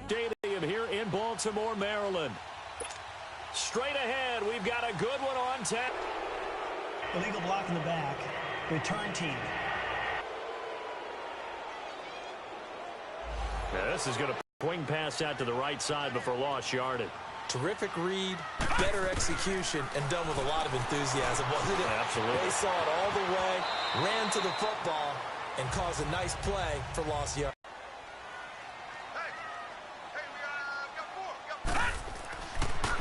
Stadium here in Baltimore, Maryland. Straight ahead, we've got a good one on tap. Illegal block in the back. Return team. Now this is going to wing pass out to the right side before lost yardage. Terrific read, better execution, and done with a lot of enthusiasm, wasn't it? Absolutely. They saw it all the way, ran to the football, and caused a nice play for lost yard.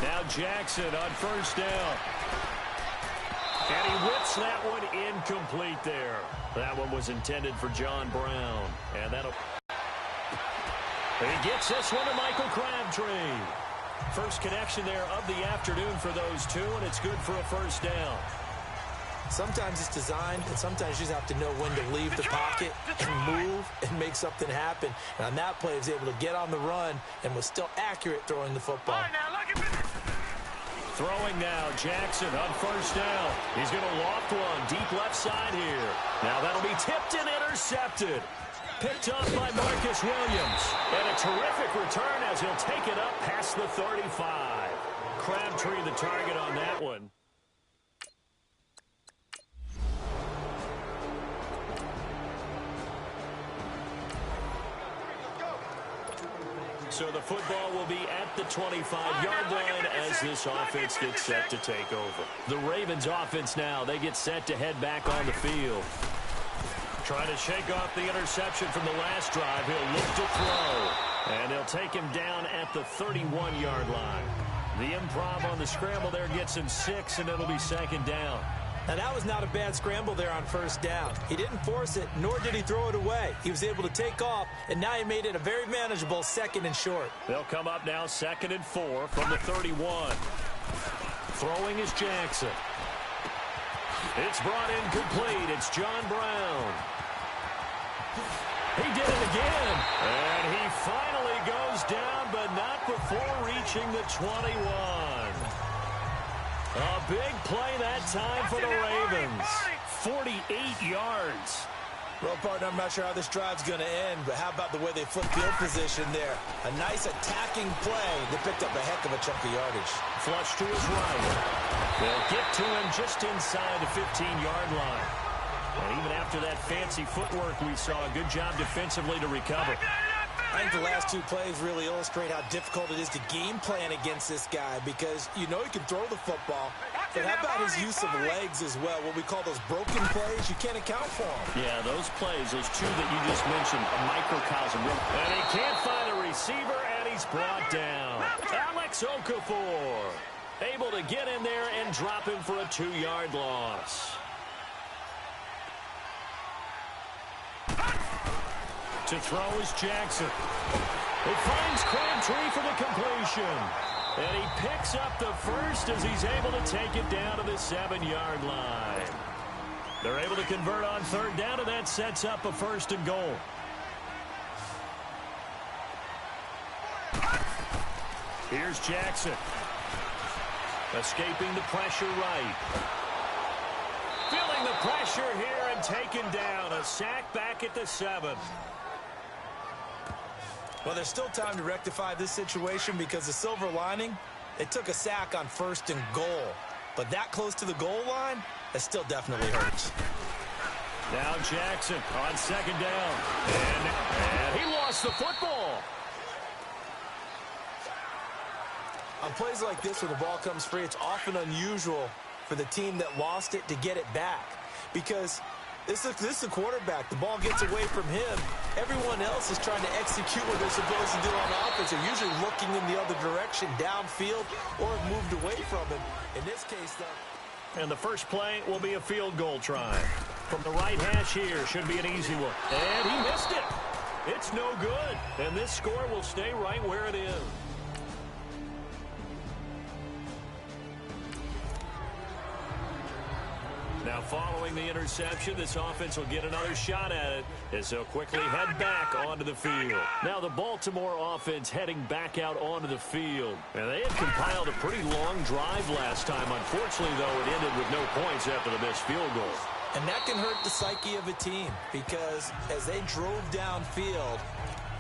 Now Jackson on first down. And he whips that one incomplete there. That one was intended for John Brown. And that'll... He gets this one to Michael Crabtree. First connection there of the afternoon for those two, and it's good for a first down. Sometimes it's designed, and sometimes you just have to know when to leave the pocket and move and make something happen. And on that play, he was able to get on the run and was still accurate throwing the football. Throwing now, Jackson on first down. He's going to loft one deep left side here. Now that'll be tipped and intercepted. Picked up by Marcus Williams. And a terrific return as he'll take it up past the 35. Crabtree the target on that one. So the football will be at the 25-yard line as this offense gets set to take over. The Ravens offense now, they get set to head back on the field. Trying to shake off the interception from the last drive. He'll look to throw. And they'll take him down at the 31-yard line. The improv on the scramble there gets him 6, and it'll be second down. Now, that was not a bad scramble there on first down. He didn't force it, nor did he throw it away. He was able to take off, and now he made it a very manageable second and short. They'll come up now 2nd and 4 from the 31. Throwing is Jackson. It's brought in complete. It's John Brown. He did it again. And he finally goes down, but not before reaching the 21. A big play that time for the Ravens. 48 yards. Well, partner, I'm not sure how this drive's going to end, but how about the way they flipped field position there? A nice attacking play that picked up a heck of a chunk of yardage. Flush to his right. They'll get to him just inside the 15-yard line. And even after that fancy footwork we saw, a good job defensively to recover. I think the last two plays really illustrate how difficult it is to game plan against this guy because you know he can throw the football, but how about his use of legs as well? What we call those broken plays, you can't account for them. Yeah, those plays, those two that you just mentioned, a microcosm. And he can't find a receiver, and he's brought down. Alex Okafor able to get in there and drop him for a 2-yard loss. To throw is Jackson. It finds Crabtree for the completion. And he picks up the first as he's able to take it down to the 7-yard line. They're able to convert on third down, and that sets up a 1st and goal. Here's Jackson. Escaping the pressure right. Feeling the pressure here and taken down. A sack back at the 7. Well, there's still time to rectify this situation because the silver lining, they took a sack on 1st and goal. But that close to the goal line, that still definitely hurts. Now Jackson on 2nd down. And he lost the football. On plays like this where the ball comes free, it's often unusual for the team that lost it to get it back. Because this is a quarterback. The ball gets away from him. Everyone else is trying to execute what they're supposed to do on offense. They're usually looking in the other direction, downfield, or have moved away from him. In this case, though. And the first play will be a field goal try. From the right hash here, should be an easy one. And he missed it. It's no good. And this score will stay right where it is. Now, following the interception, this offense will get another shot at it as they'll quickly head back onto the field. Now, the Baltimore offense heading back out onto the field. And they had compiled a pretty long drive last time. Unfortunately, though, it ended with no points after the missed field goal. And that can hurt the psyche of a team because as they drove downfield,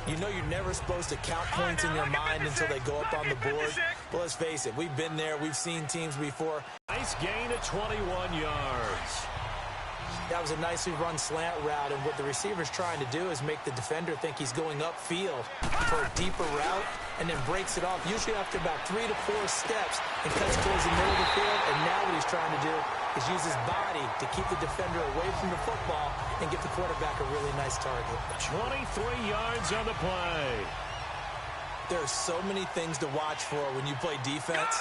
you know you're never supposed to count points in your mind until they go up on the board. But let's face it, we've been there. We've seen teams before. Nice gain of 21 yards. That was a nicely run slant route, and what the receiver's trying to do is make the defender think he's going upfield for a deeper route and then breaks it off, usually after about 3 to 4 steps, and cuts towards the middle of the field. And now what he's trying to do is use his body to keep the defender away from the football and get the quarterback a really nice target. 23 yards on the play. There are so many things to watch for when you play defense.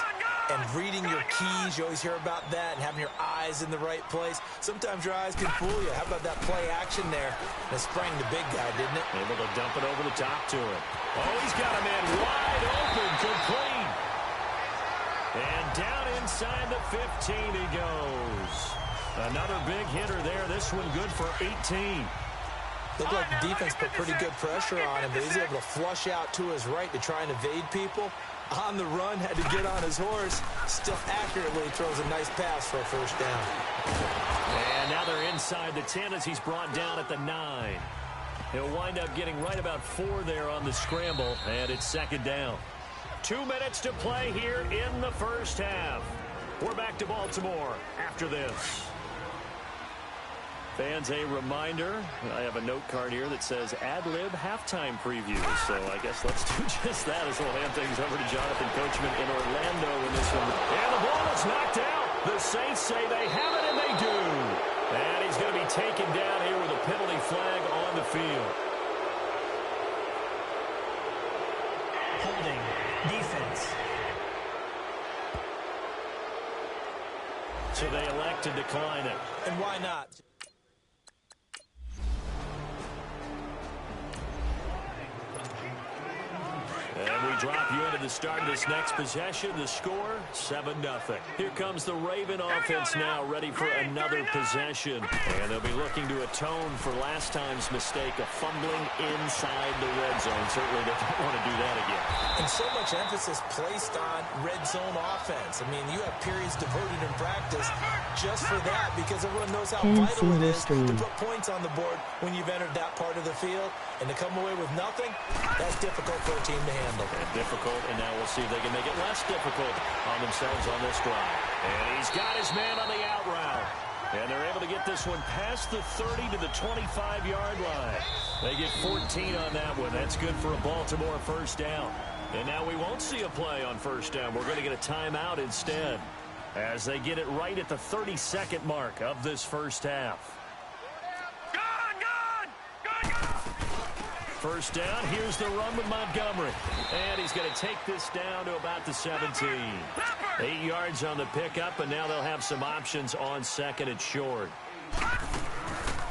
And reading your keys, you always hear about that, and having your eyes in the right place. Sometimes your eyes can fool you. How about that play action there? And it sprang the big guy, didn't it? Able to dump it over the top to him. Oh, he's got a man wide open, complete. And down inside the 15 he goes. Another big hitter there. This one good for 18. Looked like the defense put pretty good pressure on him, but he's able to flush out to his right to try and evade people. On the run, had to get on his horse. Still accurately throws a nice pass for a first down. And now they're inside the 10 as he's brought down at the 9. He'll wind up getting right about 4 there on the scramble, and it's second down. 2 minutes to play here in the first half. We're back to Baltimore after this. Fans, a reminder, I have a note card here that says ad-lib halftime preview. So I guess let's do just that as we'll hand things over to Jonathan Coachman in Orlando in this one. And the ball is knocked out. The Saints say they have it, and they do. And he's going to be taken down here with a penalty flag on the field. Holding. Defense. So they elect to decline it. And why not? And we drop you into the start of this next possession. The score, 7-0. Here comes the Raven offense now, ready for another possession. And they'll be looking to atone for last time's mistake of fumbling inside the red zone. Certainly they don't want to do that again. And so much emphasis placed on red zone offense. I mean, you have periods devoted in practice just for that because everyone knows how vital it is to put points on the board when you've entered that part of the field. And to come away with nothing, that's difficult for a team to handle. And difficult, and now we'll see if they can make it less difficult on themselves on this drive. And he's got his man on the out route. And they're able to get this one past the 30 to the 25-yard line. They get 14 on that one. That's good for a Baltimore first down. And now we won't see a play on first down. We're going to get a timeout instead as they get it right at the 32nd mark of this first half. First down, here's the run with Montgomery. And he's going to take this down to about the 17. 8 yards on the pickup, and now they'll have some options on second and short.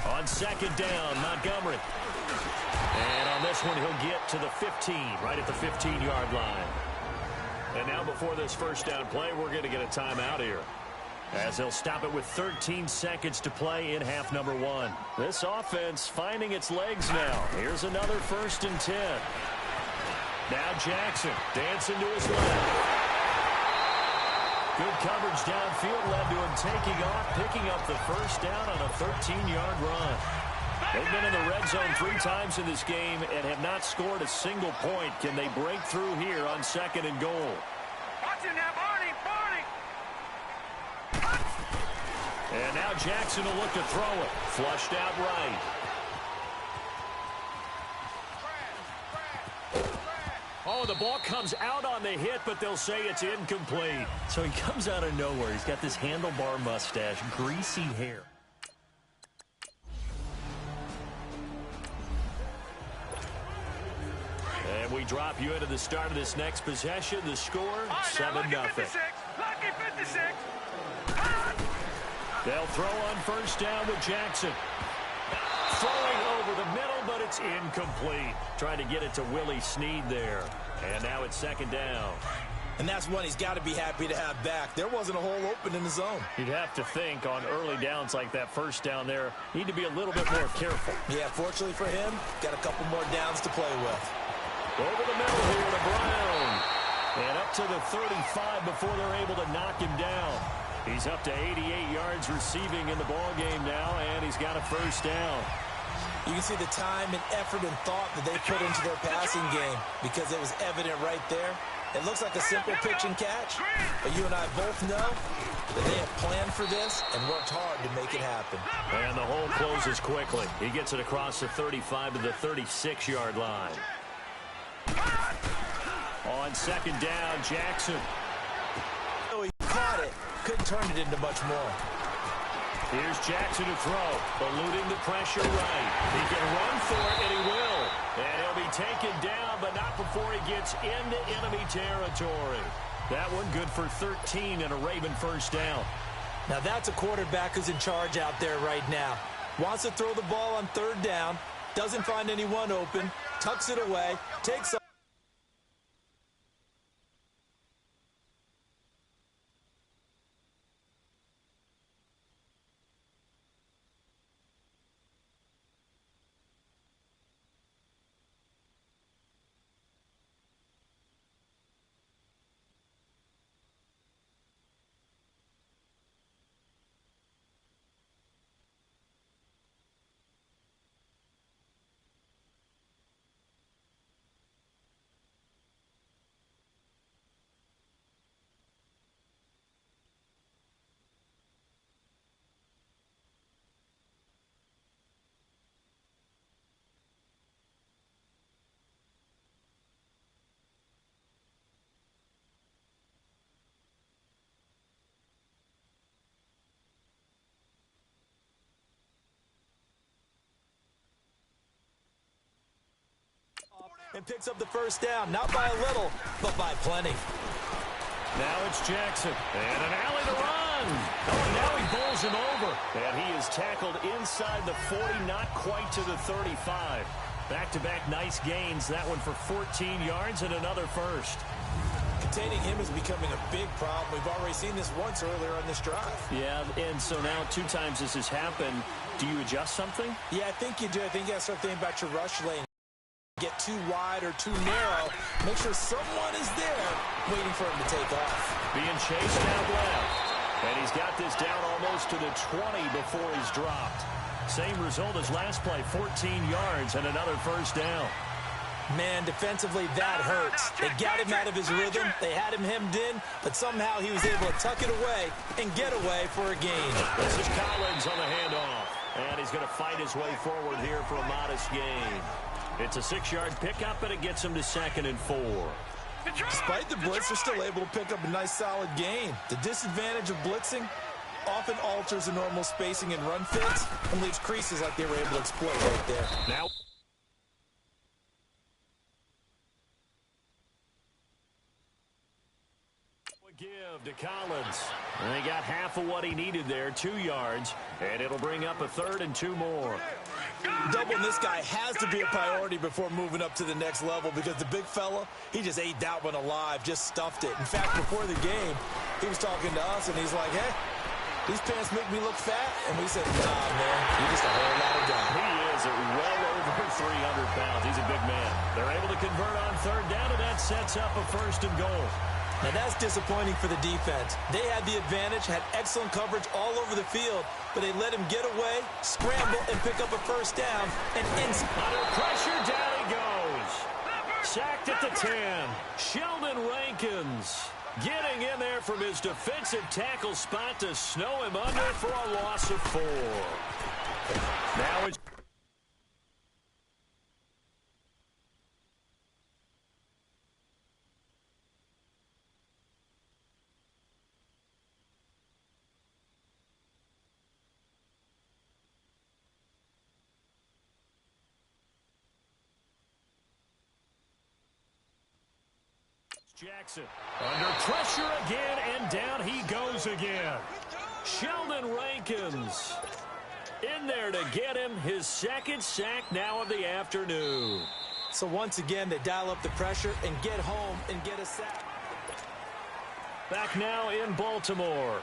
On second down, Montgomery. And on this one, he'll get to the 15, right at the 15-yard line. And now before this first down play, we're going to get a timeout here, as they'll stop it with 13 seconds to play in half number 1. This offense finding its legs now. Here's another 1st and 10. Now Jackson dancing to his left. Good coverage downfield led to him taking off, picking up the first down on a 13-yard run. They've been in the red zone 3 times in this game and have not scored a single point. Can they break through here on second and goal? Watch it now, Barney! And now Jackson will look to throw it. Flushed out right. Oh, the ball comes out on the hit, but they'll say it's incomplete. So he comes out of nowhere. He's got this handlebar mustache, greasy hair. And we drop you into the start of this next possession. The score, 7-0. Lucky 56. They'll throw on first down with Jackson. Throwing over the middle, but it's incomplete. Trying to get it to Willie Snead there. And now it's second down. And that's one he's got to be happy to have back. There wasn't a hole open in the zone. You'd have to think on early downs like that first down there, need to be a little bit more careful. Yeah, fortunately for him, got a couple more downs to play with. Over the middle here to Brown. And up to the 35 before they're able to knock him down. He's up to 88 yards receiving in the ballgame now, and he's got a first down. You can see the time and effort and thought that they put into their passing game because it was evident right there. It looks like a simple pitch and catch, but you and I both know that they have planned for this and worked hard to make it happen. And the hole closes quickly. He gets it across the 35 to the 36-yard line. On second down, Jackson. So he caught it, couldn't turn it into much more. Here's Jackson to throw, eluding the pressure right. He can run for it, and he will. And he'll be taken down, but not before he gets into enemy territory. That one good for 13 and a Raven first down. Now that's a quarterback who's in charge out there right now. Wants to throw the ball on third down, doesn't find anyone open, tucks it away, takes up. And picks up the first down, not by a little, but by plenty. Now it's Jackson, and an alley to run. Oh, now he bowls him over. And he is tackled inside the 40, not quite to the 35. Back-to-back nice gains, that one for 14 yards and another first. Containing him is becoming a big problem. We've already seen this once earlier on this drive. Yeah, and so now 2 times this has happened. Do you adjust something? Yeah, I think you do. I think you got to start thinking about your rush lane. Get too wide or too narrow. Make sure someone is there waiting for him to take off. Being chased out left. And he's got this down almost to the 20 before he's dropped. Same result as last play, 14 yards and another first down. Man, defensively, that hurts. They got him out of his rhythm. They had him hemmed in, but somehow he was able to tuck it away and get away for a gain. This is Collins on the handoff. And he's going to fight his way forward here for a modest gain. It's a 6-yard pickup, and it gets him to 2nd and 4. Despite the blitz, they're still able to pick up a nice, solid gain. The disadvantage of blitzing often alters the normal spacing and run fits and leaves creases like they were able to exploit right there. Now, give to Collins. And they got half of what he needed there, 2 yards, and it'll bring up a 3rd and 2 more. Doubling this guy has to be a priority before moving up to the next level because the big fella, he just ate that one alive, just stuffed it. In fact, before the game, he was talking to us, and he's like, hey, these pants make me look fat. And we said, nah, man, you're just a whole lot of guy. He is well over 300 pounds. He's a big man. They're able to convert on 3rd down, and that sets up a 1st and goal. Now, that's disappointing for the defense. They had the advantage, had excellent coverage all over the field, but they let him get away, scramble, and pick up a first down. And under pressure, down he goes. Sacked at the 10. Sheldon Rankins getting in there from his defensive tackle spot to snow him under for a loss of 4. Now it's Jackson under pressure again, and down he goes again. Sheldon Rankins in there to get him his 2nd sack now of the afternoon. So once again, they dial up the pressure and get home and get a sack. Back now in Baltimore.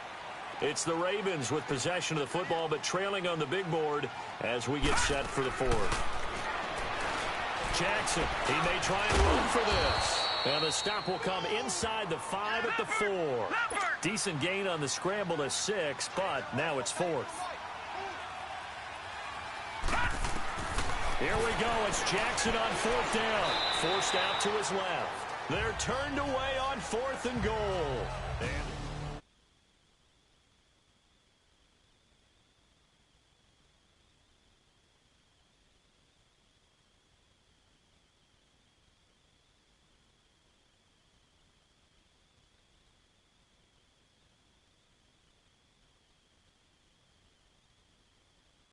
It's the Ravens with possession of the football, but trailing on the big board as we get set for the 4th. Jackson, he may try and run for this. And the stop will come inside the 5 at the 4. Decent gain on the scramble to 6, but now it's 4th. Here we go. It's Jackson on 4th down. Forced out to his left. They're turned away on 4th and goal.